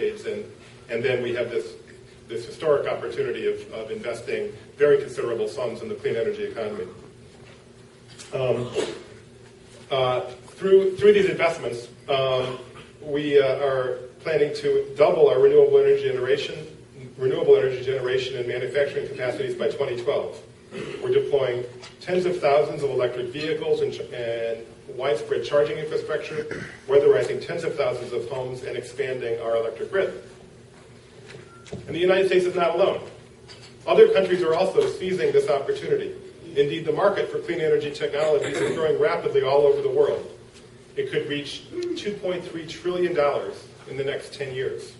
decades, and then we have this historic opportunity of investing very considerable sums in the clean energy economy. Through these investments, we are planning to double our renewable energy generation and manufacturing capacities by 2012. We're deploying tens of thousands of electric vehicles and widespread charging infrastructure, weatherizing tens of thousands of homes, and expanding our electric grid. And the United States is not alone. Other countries are also seizing this opportunity. Indeed, the market for clean energy technologies is growing rapidly all over the world. It could reach $2.3 trillion in the next 10 years.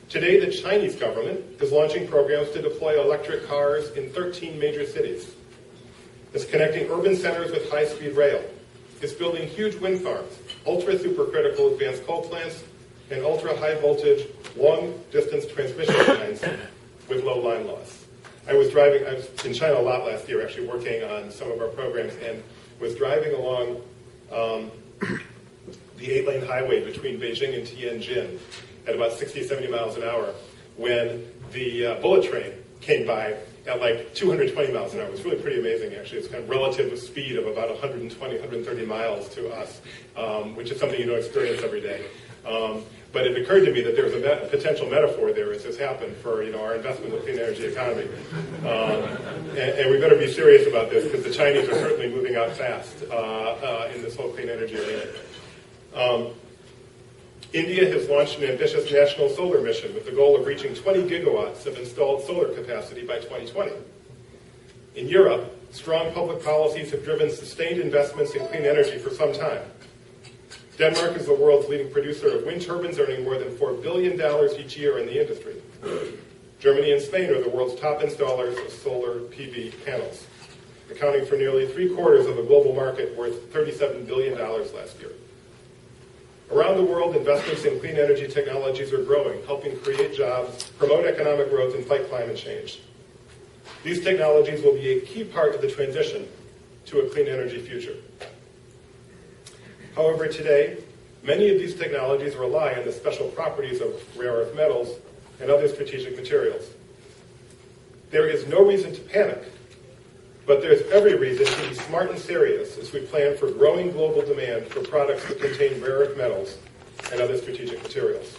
Today, the Chinese government is launching programs to deploy electric cars in 13 major cities. It's connecting urban centers with high-speed rail. It's building huge wind farms, ultra-supercritical advanced coal plants, and ultra-high voltage, long-distance transmission lines with low line loss. I was in China a lot last year, actually working on some of our programs, and was driving along the 8-lane highway between Beijing and Tianjin at about 60, 70 miles an hour when the bullet train came by at like 220 miles an hour. It was really pretty amazing, actually. It's kind of relative speed of about 120, 130 miles to us, which is something you don't experience every day. But it occurred to me that there was a potential metaphor there as this happened for our investment in the clean energy economy. And we better be serious about this because the Chinese are certainly moving out fast in this whole clean energy arena. India has launched an ambitious national solar mission with the goal of reaching 20 gigawatts of installed solar capacity by 2020. In Europe, strong public policies have driven sustained investments in clean energy for some time. Denmark is the world's leading producer of wind turbines, earning more than $4 billion each year in the industry. Germany and Spain are the world's top installers of solar PV panels, accounting for nearly 3/4 of a global market worth $37 billion last year. Around the world, investments in clean energy technologies are growing, helping create jobs, promote economic growth, and fight climate change. These technologies will be a key part of the transition to a clean energy future. However, today, many of these technologies rely on the special properties of rare earth metals and other strategic materials. There is no reason to panic, but there's every reason to be smart and serious as we plan for growing global demand for products that contain rare earth metals and other strategic materials.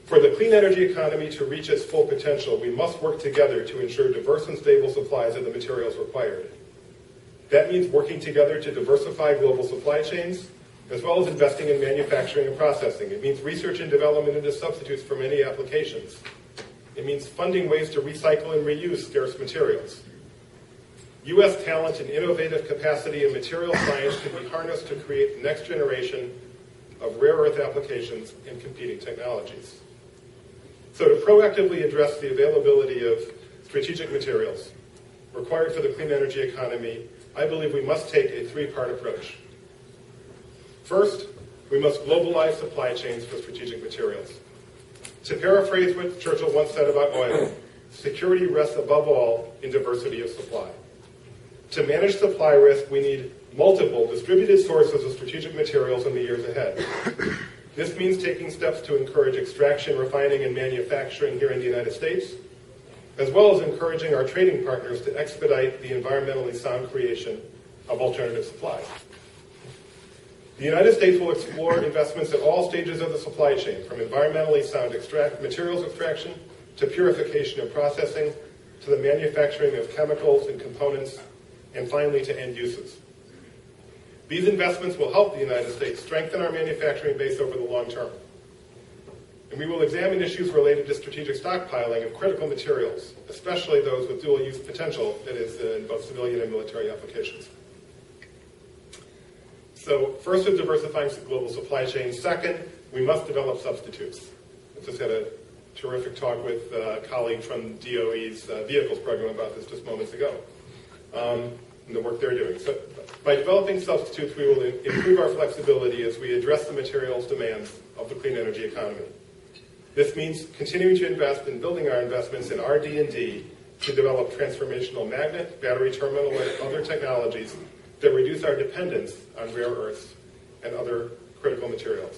For the clean energy economy to reach its full potential, we must work together to ensure diverse and stable supplies of the materials required. That means working together to diversify global supply chains, as well as investing in manufacturing and processing. It means research and development into substitutes for many applications. It means funding ways to recycle and reuse scarce materials. U.S. talent and innovative capacity in material science can be harnessed to create the next generation of rare earth applications and competing technologies. So to proactively address the availability of strategic materials required for the clean energy economy, I believe we must take a three-part approach. First, we must globalize supply chains for strategic materials. To paraphrase what Churchill once said about oil, security rests above all in diversity of supply. To manage supply risk, we need multiple distributed sources of strategic materials in the years ahead. This means taking steps to encourage extraction, refining, and manufacturing here in the United States, as well as encouraging our trading partners to expedite the environmentally sound creation of alternative supplies. The United States will explore investments at all stages of the supply chain, from environmentally sound materials extraction to purification and processing, to the manufacturing of chemicals and components, and finally to end uses. These investments will help the United States strengthen our manufacturing base over the long term. And we will examine issues related to strategic stockpiling of critical materials, especially those with dual-use potential, that is, in both civilian and military applications. So first is diversifying global supply chains. Second, we must develop substitutes. I just had a terrific talk with a colleague from DOE's vehicles program about this just moments ago, and the work they're doing. So by developing substitutes, we will improve our flexibility as we address the materials demands of the clean energy economy. This means continuing to invest in building our investments in RD&D to develop transformational magnet, battery terminal, and other technologies that reduce our dependence on rare earths and other critical materials.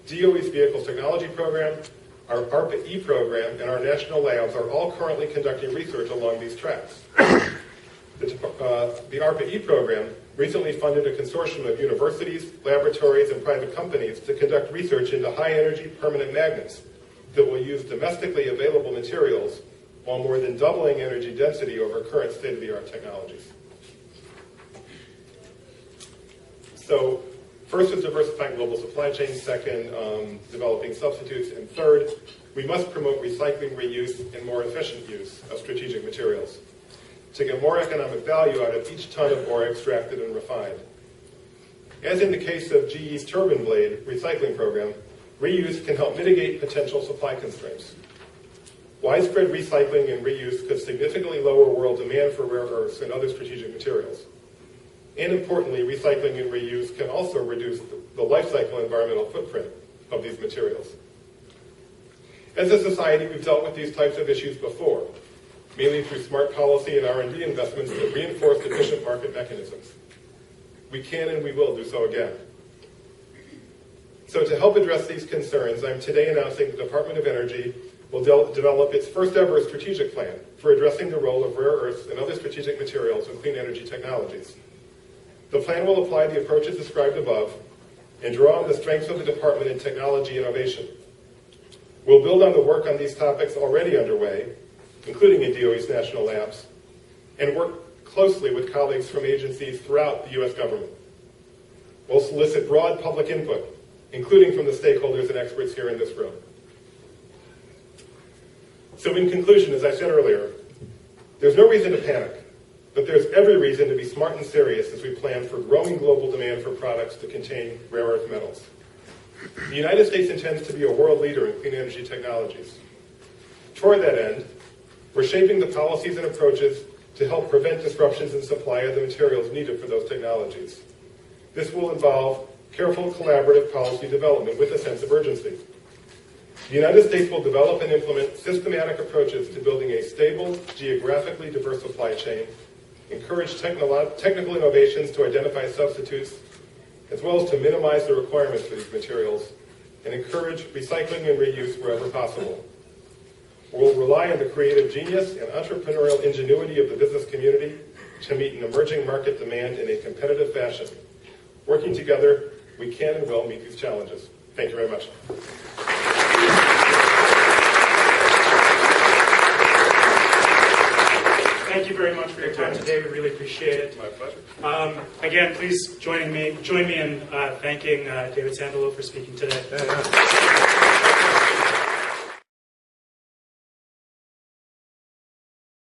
DOE's Vehicles Technology Program, our ARPA-E program, and our national labs are all currently conducting research along these tracks. The ARPA-E program recently funded a consortium of universities, laboratories, and private companies to conduct research into high-energy permanent magnets that will use domestically available materials while more than doubling energy density over current state-of-the-art technologies. So, first is diversifying global supply chains. Second, developing substitutes. And third, we must promote recycling, reuse, and more efficient use of strategic materials to get more economic value out of each ton of ore extracted and refined. As in the case of GE's turbine blade recycling program, reuse can help mitigate potential supply constraints. Widespread recycling and reuse could significantly lower world demand for rare earths and other strategic materials. And importantly, recycling and reuse can also reduce the life cycle environmental footprint of these materials. As a society, we've dealt with these types of issues before, mainly through smart policy and R&D investments that reinforce efficient market mechanisms. We can and we will do so again. So to help address these concerns, I'm today announcing the Department of Energy will develop its first ever strategic plan for addressing the role of rare earths and other strategic materials in clean energy technologies. The plan will apply the approaches described above and draw on the strengths of the department in technology innovation. We'll build on the work on these topics already underway, including in DOE's national labs, and work closely with colleagues from agencies throughout the U.S. government. We'll solicit broad public input, including from the stakeholders and experts here in this room. So in conclusion, as I said earlier, there's no reason to panic, but there's every reason to be smart and serious as we plan for growing global demand for products that contain rare earth metals. The United States intends to be a world leader in clean energy technologies. Toward that end, we're shaping the policies and approaches to help prevent disruptions in supply of the materials needed for those technologies. This will involve careful collaborative policy development with a sense of urgency. The United States will develop and implement systematic approaches to building a stable, geographically diverse supply chain, encourage technical innovations to identify substitutes, as well as to minimize the requirements for these materials, and encourage recycling and reuse wherever possible. We'll rely on the creative genius and entrepreneurial ingenuity of the business community to meet an emerging market demand in a competitive fashion. Working together, we can and will meet these challenges. Thank you very much. Thank you very much for your time today. We really appreciate it. My pleasure. Again, please join me in thanking David Sandalow for speaking today.